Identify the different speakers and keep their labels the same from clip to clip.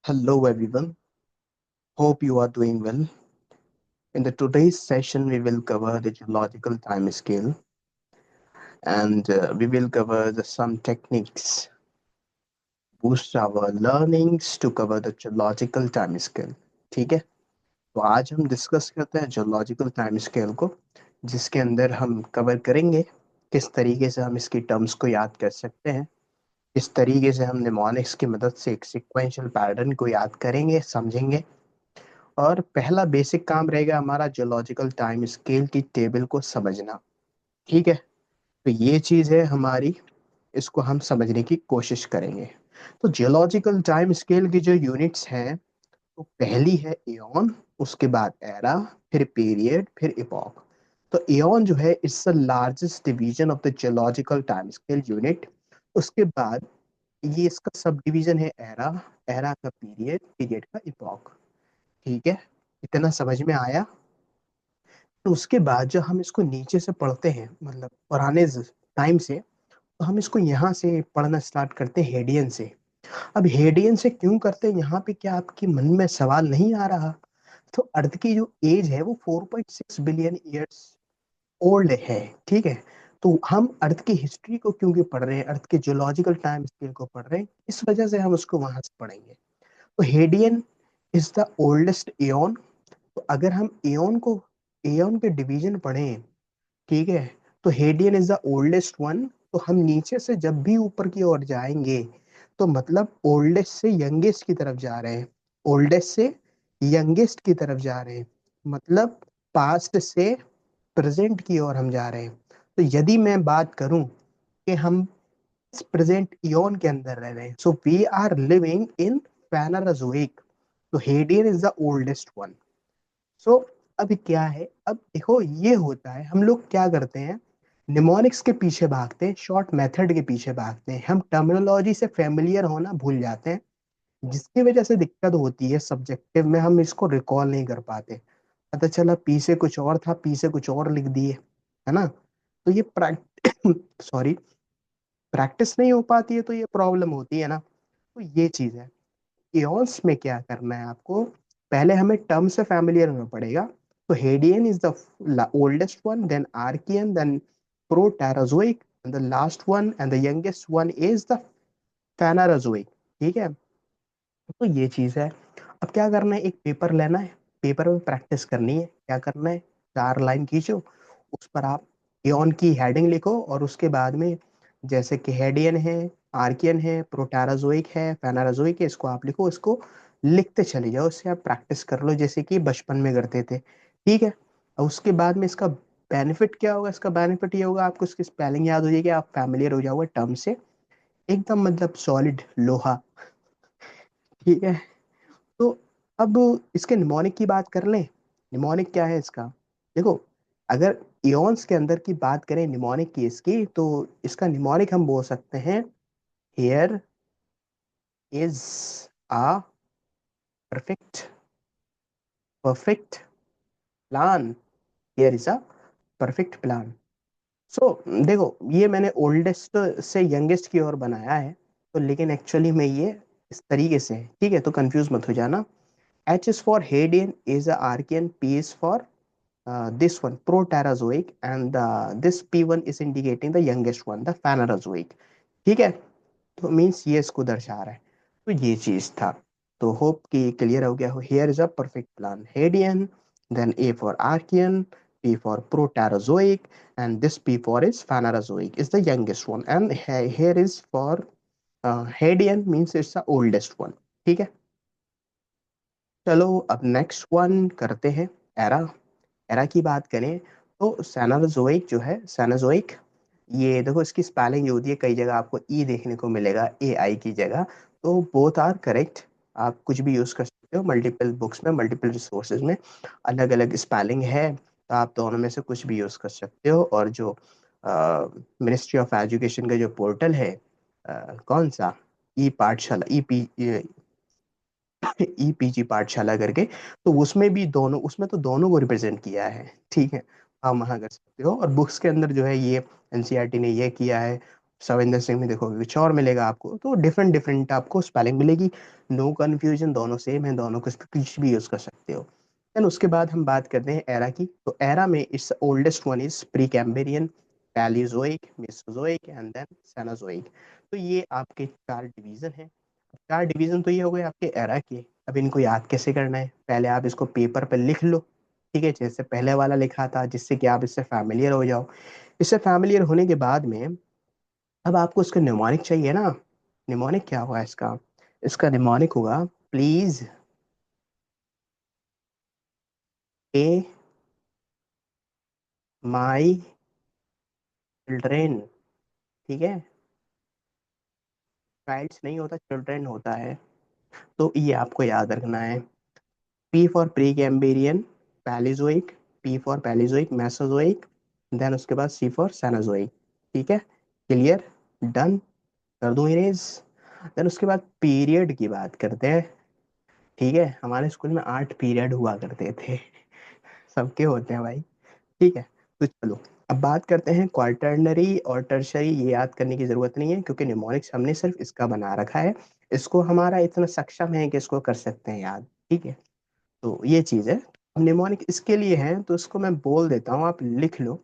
Speaker 1: Hello everyone, hope you are doing well. In the today's session, we will cover the geological time scale and we will cover some techniques boost our learnings to cover the geological time scale. ठीक है, तो आज हम discuss करते हैं geological time scale को, जिसके अंदर हम कवर करेंगे किस तरीके से हम इसकी टर्म्स को याद कर सकते हैं, किस तरीके से हम निमोनिक्स की मदद से एक सिक्वेंशियल पैटर्न को याद करेंगे, समझेंगे। और पहला बेसिक काम रहेगा हमारा जियोलॉजिकल टाइम स्केल की टेबल को समझना। ठीक है, तो ये चीज है हमारी, इसको हम समझने की कोशिश करेंगे। तो जियोलॉजिकल टाइम स्केल की जो यूनिट्स हैं, तो पहली है एओन, उसके बाद एरा, फिर पीरियड, फिर इपॉक। तो एओन जो है it's the largest division of the geological time scale unit. उसके बाद ये इसका सब डिवीजन है एरा, एरा का पीरियड, पीरियड का इपॉक। ठीक है, इतना समझ में आया। तो उसके बाद जब हम इसको नीचे से पढ़ते हैं, मतलब पुराने टाइम से, तो हम इसको यहाँ से पढ़ना स्टार्ट करते हैं हेडियन से। अब हेडियन से क्यों करते हैं, यहाँ पे क्या आपके मन में सवाल नहीं आ रहा? तो अर्थ की जो एज है वो 4.6 बिलियन ईयर्स ओल्ड है। ठीक है, तो हम अर्थ की हिस्ट्री को क्योंकि पढ़ रहे हैं, अर्थ के जियोलॉजिकल टाइम स्केल को पढ़ रहे हैं, इस वजह से हम उसको वहां से पढ़ेंगे। तो Hadean is the oldest aeon. तो अगर हम एओन के डिवीजन पढ़ें, ठीक है, तो Hadean is the oldest one. तो हम नीचे से जब भी ऊपर की ओर जाएंगे, तो मतलब ओल्डेस्ट से यंगेस्ट की तरफ जा रहे हैं, ओल्डेस्ट से यंगेस्ट की तरफ जा रहे हैं, मतलब पास्ट से प्रेजेंट की ओर हम जा रहे हैं। तो यदि मैं बात करूं कि हम इस प्रेजेंट इयोन के अंदर रह रहे हैं, so we are living in Phanerozoic. तो Hadean is the oldest one. So अब क्या है, अब देखो ये होता है, हम लोग क्या करते हैं, निमोनिक्स के पीछे भागते हैं, शॉर्ट मेथड के पीछे भागते हैं, हम टर्मिनोलॉजी से फेमिलियर होना भूल जाते हैं, जिसकी वजह से दिक्कत होती है, सब्जेक्टिव में हम इसको रिकॉल नहीं कर पाते। पता चला पी से कुछ और था, पी से कुछ और लिख दिए, है ना। तो ये सॉरी, प्रैक्टिस नहीं हो पाती है, तो ये प्रॉब्लम होती है ना। तो ये चीज है। एओन्स में क्या करना है आपको, पहले हमें टर्म से फैमिलियर होना पड़ेगा। तो Hadean is the oldest one, then Archean, then Proterozoic, and the last one and the youngest one is the Phanerozoic. ठीक है, तो ये चीज है। अब क्या करना है, एक पेपर लेना है, पेपर में प्रैक्टिस करनी है। क्या करना है, 4 लाइन खींचो, उस पर आप एओन की हेडिंग लिखो, और उसके बाद में जैसे कि हेडियन है, आर्कियन है, प्रोटेराजोइक है, फेनाराजोइक है, इसको आप लिखो, इसको लिखते चले जाओ, इससे आप प्रैक्टिस कर लो जैसे कि बचपन में करते थे। ठीक है, और उसके बाद में इसका बेनिफिट क्या होगा, इसका बेनिफिट ये होगा, आपको इसकी स्पेलिंग याद हो जाएगी, आप फैमिलियर हो जाओगे टर्म से, एकदम मतलब सॉलिड लोहा। ठीक है, तो अब इसके निमोनिक की बात कर लें। निमोनिक क्या है इसका, देखो, अगर इओन्स के अंदर की बात करें निमोनिक की इसकी, तो इसका निमोनिक हम बोल सकते हैं, here is a perfect perfect plan, here is a perfect plan. So देखो, ये मैंने ओल्डेस्ट से यंगेस्ट की ओर बनाया है, तो लेकिन एक्चुअली में ये इस तरीके से है। ठीक है, तो कंफ्यूज मत हो जाना। H is for Hadean, A is the Archean, P is for this one Proterozoic, and this P1 is indicating the youngest one, the Phanerozoic. ठीक है, तो मीन्स ये इसको दर्शा रहा है। तो ये चीज था। तो होप कि क्लियर हो गया हो। Here is a perfect plan, Hadean, then A for Archean, P for Proterozoic, and this P4 is Phanerozoic, is the youngest one, and here is for Hadean, means it's the oldest one. ठीक है, चलो अब next one करते हैं, era. Era की बात करें, तो सेनाजोइक जो है, सेनाजोइक, ये देखो इसकी स्पेलिंग जो होती है, कई जगह आपको ई देखने को मिलेगा ए आई की जगह। तो बोथ आर करेक्ट, आप कुछ भी यूज कर सकते हो, मल्टीपल बुक्स में, मल्टीपल रिसोर्सेज में अलग अलग स्पेलिंग है, तो आप दोनों में से कुछ भी यूज कर सकते हो। और जो मिनिस्ट्री ऑफ एजुकेशन का जो पोर्टल है, कौन सा, ई पाठशाला, ईपीजी पाठशाला करके, तो उसमें भी दोनों, उसमें तो दोनों को रिप्रेजेंट किया है। ठीक है, आप वहाँ कर सकते हो, और बुक्स के अंदर जो है ये एनसीईआरटी ने ये किया है, सविंदर सिंह में देखोगे कुछ और मिलेगा आपको, तो डिफरेंट डिफरेंट आपको स्पेलिंग मिलेगी। नो कंफ्यूजन, दोनों सेम है, दोनों को कुछ भी यूज कर सकते हो। देन उसके बाद हम बात करते हैं एरा की। तो एरा में इस oldest one is Precambrian, Palaeozoic, Mesozoic and then Cenozoic. तो ये आपके चार डिवीजन है। चार डिवीजन तो ये हो गए आपके एरा के। अब इनको याद कैसे करना है, पहले आप इसको पेपर पर लिख लो, ठीक है, जैसे पहले वाला लिखा था, जिससे कि आप इससे फैमिलियर हो जाओ। इससे फैमिलियर होने के बाद में अब आपको इसका निमोनिक चाहिए ना। निमोनिक क्या होगा इसका? इसका निमोनिक होगा प्लीज ए माई चिल्ड्रेन। ठीक है, चाइल्ड्स नहीं होता, चिल्ड्रेन होता है। तो ये आपको याद रखना है। P for Precambrian, Palaeozoic, P for Palaeozoic, Mesozoic, then उसके बाद सी फॉर सेनोजोइक। ठीक है, क्लियर, डन, कर दूं इरेज। देन उसके बाद पीरियड की बात करते हैं। ठीक है, हमारे स्कूल में 8 पीरियड हुआ करते थे, सबके होते हैं भाई। ठीक है, तो चलो अब बात करते हैं क्वार्टरनरी और टर्शरी। ये याद करने की जरूरत नहीं है, क्योंकि निमोनिक्स हमने सिर्फ इसका बना रखा है। इसको हमारा इतना सक्षम है कि इसको कर सकते हैं याद। ठीक है, तो ये चीज है। अब निमोनिक इसके लिए है, तो इसको मैं बोल देता हूँ, आप लिख लो।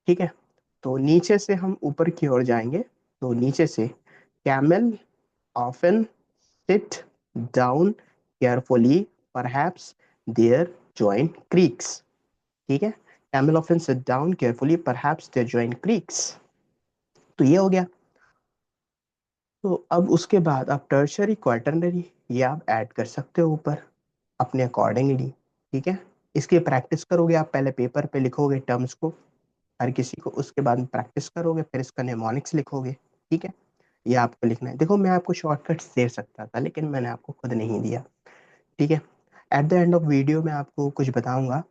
Speaker 1: ठीक है, तो नीचे से हम ऊपर की ओर जाएंगे। तो नीचे से camel often sit down carefully perhaps their joint creaks. ठीक है, camel often sit down carefully perhaps their joint creaks. तो ये हो गया। तो अब उसके बाद आप टर्शरी क्वार्टरनरी ये आप ऐड कर सकते हो ऊपर अपने अकॉर्डिंगली। ठीक है, इसकी प्रैक्टिस करोगे आप, पहले पेपर पे लिखोगे टर्म्स को हर किसी को, उसके बाद प्रैक्टिस करोगे, फिर इसका नेमोनिक्स लिखोगे। ठीक है, ये आपको लिखना है। देखो मैं आपको शॉर्टकट्स दे सकता था, लेकिन मैंने आपको खुद नहीं दिया। ठीक है, at the end of video में आपको कुछ बताऊंगा,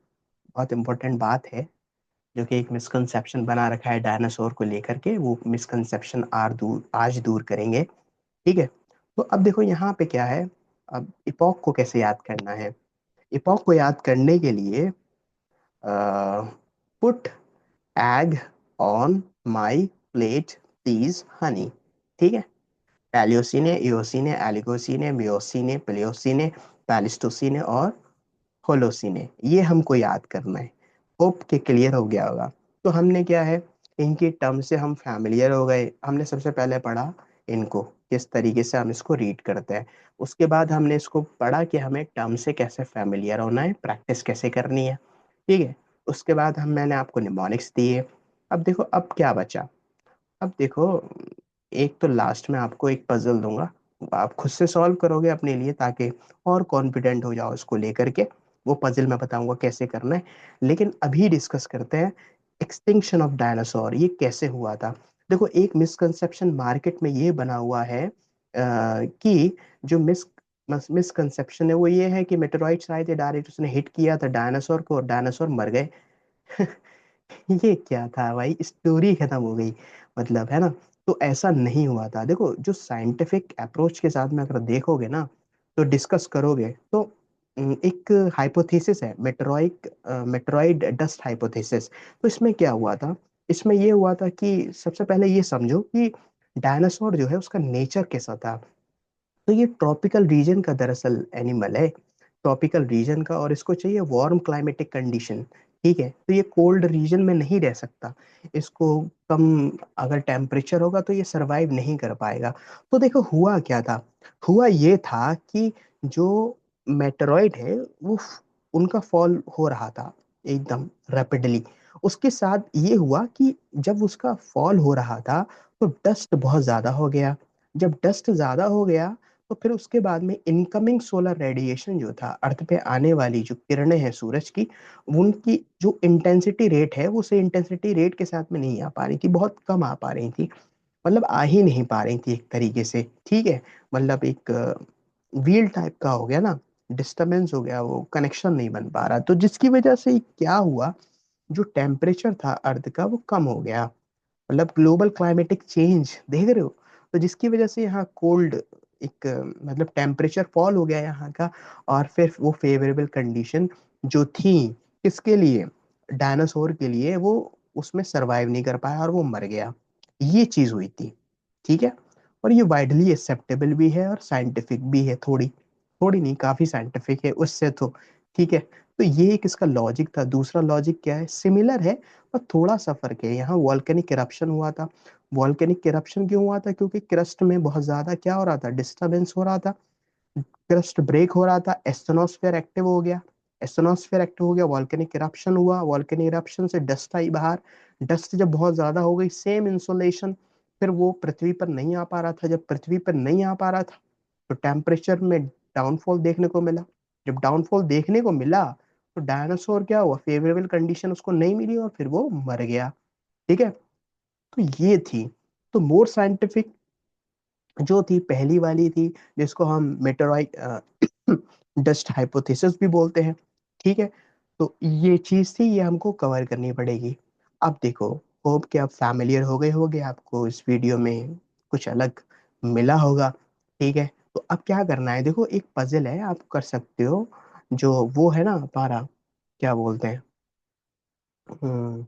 Speaker 1: बहुत इंपॉर्टेंट बात है, जो कि एक मिसकंसेप्शन बना रखा है डायनासोर को लेकर के, वो मिसकंसेप्शन आज दूर करेंगे। ठीक है, तो अब देखो यहाँ पे क्या है। अब इपॉक को कैसे याद करना है? इपॉक को याद करने के लिए put egg on my plate please Honey. ठीक है, पैलियोसिने, इयोसिने, एलिगोसिने, मियोसिने, प्लेयोसिने, पैलिस्टोसिने और होलोसिने, ये हमको याद करना है। होप के क्लियर हो गया होगा। तो हमने क्या है, इनकी टर्म से हम फैमिलियर हो गए। हमने सबसे पहले पढ़ा इनको किस तरीके से हम इसको रीड करते हैं। उसके बाद हमने इसको पढ़ा कि हमें टर्म से कैसे फैमिलियर होना है, प्रैक्टिस कैसे करनी है। ठीक है, उसके बाद हम मैंने आपको निमोनिक्स दिए। अब देखो अब क्या बचा। अब देखो, एक तो लास्ट में आपको एक पजल दूंगा, आप खुद से सॉल्व करोगे अपने लिए, ताकि और कॉन्फिडेंट हो जाओ इसको लेकर के। वो पजल मैं बताऊंगा कैसे करना है। लेकिन अभी डिस्कस करते हैं एक्सटिंक्शन ऑफ डायनासोर, ये कैसे हुआ था। देखो एक मिसकंसेप्शन मार्केट में ये बना हुआ है, कि जो मिसकंसेप्शन है वो ये है कि मेटेरॉइड्स आए थे, डायरेक्ट उसने हिट किया था डायनासोर को और डायनासोर मर गए। ये क्या था भाई, स्टोरी खत्म हो गई, मतलब, है ना। तो ऐसा नहीं हुआ था। देखो जो साइंटिफिक अप्रोच के साथ में अगर देखोगे ना, तो डिस्कस करोगे, तो एक हाइपोथेसिस है मेट्रॉइड डस्ट हाइपोथेसिस। तो इसमें क्या हुआ था, इसमें ये हुआ था कि सबसे पहले ये समझो कि डायनासोर जो है उसका नेचर कैसा था। तो ये ट्रॉपिकल रीजन का दरअसल एनिमल है, ट्रॉपिकल रीजन का, और इसको चाहिए वार्म क्लाइमेटिक कंडीशन। ठीक है, तो ये कोल्ड रीजन में नहीं रह सकता, इसको कम अगर टेम्परेचर होगा तो ये सरवाइव नहीं कर पाएगा। तो देखो हुआ क्या था, हुआ ये था कि जो मेटेरॉइड है वो उनका फॉल हो रहा था एकदम रैपिडली। उसके साथ ये हुआ कि जब उसका फॉल हो रहा था, तो डस्ट बहुत ज्यादा हो गया। जब डस्ट ज्यादा हो गया, तो फिर उसके बाद में इनकमिंग सोलर रेडिएशन जो था, अर्थ पे आने वाली जो किरणें हैं सूरज की, उनकी जो इंटेंसिटी रेट है, वो उस इंटेंसिटी रेट के साथ में नहीं आ पा रही थी, बहुत कम आ पा रही थी। मतलब आ ही नहीं पा रही थी एक तरीके से। ठीक है, मतलब एक व्हील टाइप का हो गया ना, डिस्टरबेंस हो गया, वो कनेक्शन नहीं बन पा रहा, तो जिसकी वजह से क्या हुआ, जो टेम्परेचर था अर्थ का वो कम हो गया। मतलब ग्लोबल क्लाइमेटिक चेंज देख रहे हो। तो जिसकी वजह से यहाँ कोल्ड एक मतलब टेम्परेचर फॉल हो गया यहाँ का। और फिर वो फेवरेबल कंडीशन जो थी किसके लिए, डायनासोर के लिए, वो उसमें सरवाइव नहीं कर पाया और वो मर गया। ये चीज हुई थी। ठीक है। और ये वाइडली एक्सेप्टेबल भी है और साइंटिफिक भी है, थोड़ी थोड़ी नहीं, काफी साइंटिफिक है उससे तो। ठीक है। तो ये एक इसका लॉजिक था। दूसरा लॉजिक क्या है, सिमिलर है पर थोड़ा सा फर्क है। यहाँ वॉल्केनिक इरप्शन हुआ था। वॉल्केनिक इरप्शन क्यों हुआ था, क्योंकि क्रस्ट में बहुत ज्यादा क्या हो रहा था, डिस्टरबेंस हो रहा था। क्रस्ट ब्रेक हो रहा था, एस्टेनोस्फेयर एक्टिव हो गया। एस्टेनोस्फेयर एक्टिव हो गया, वॉल्केनिक इरप्शन हुआ। वॉल्केनिक इरप्शन से डस्ट आई बाहर। डस्ट जब बहुत ज्यादा हो गई, सेम इंसोलेशन, फिर वो पृथ्वी पर नहीं आ पा रहा था। जब पृथ्वी पर नहीं आ पा रहा था तो टेम्परेचर में डाउनफॉल देखने को मिला। जब डाउनफॉल देखने को मिला तो डायनासोर क्या हुआ, फेवरेबल कंडीशन उसको नहीं मिली और फिर वो मर गया। ठीक है। तो ये थी। तो मोर साइंटिफिक जो थी पहली वाली थी, जिसको हम मेटेरॉइड डस्ट हाइपोथेसिस भी बोलते हैं। ठीक है। तो ये चीज थी, ये हमको कवर करनी पड़ेगी। अब देखो, होप कि आप फैमिलियर हो गए होगे, आपको इस वीडियो में कुछ अलग मिला होगा। ठीक है। तो अब क्या करना है, देखो एक पजल है, आप कर सकते हो। जो वो है ना हमारा, क्या बोलते हैं, हम्म,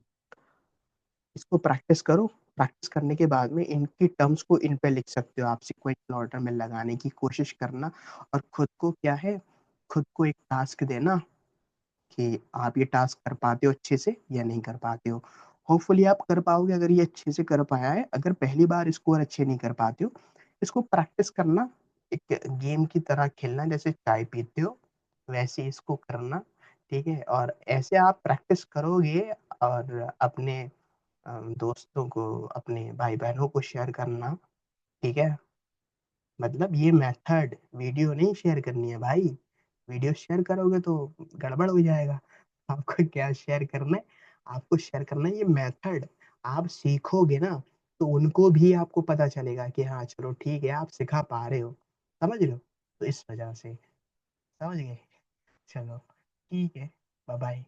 Speaker 1: इसको प्रैक्टिस करो। प्रैक्टिस करने के बाद में इनकी टर्म्स को इन पे लिख सकते हो आप, सिक्वेंशियल ऑर्डर में लगाने की कोशिश करना। और खुद को क्या है, खुद को एक टास्क देना कि आप ये टास्क कर पाते हो अच्छे से या नहीं कर पाते हो। होपफुली आप कर पाओगे अगर ये अच्छे से कर पाया है। अगर पहली बार स्कोर अच्छे नहीं कर पाते हो, इसको प्रैक्टिस करना, एक गेम की तरह खेलना, जैसे चाय पीते हो वैसे इसको करना। ठीक है। और ऐसे आप प्रैक्टिस करोगे और अपने दोस्तों को, अपने भाई बहनों को शेयर करना। ठीक है। मतलब ये मेथड, वीडियो नहीं शेयर करनी है भाई। वीडियो शेयर करोगे तो गड़बड़ हो जाएगा। आपको क्या शेयर करना है, आपको शेयर करना है ये मेथड। आप सीखोगे ना तो उनको भी आपको पता चलेगा कि हाँ चलो ठीक है, आप सिखा पा रहे हो। समझ रहे हो, तो इस वजह से। समझ गए। चलो ठीक है। Bye bye.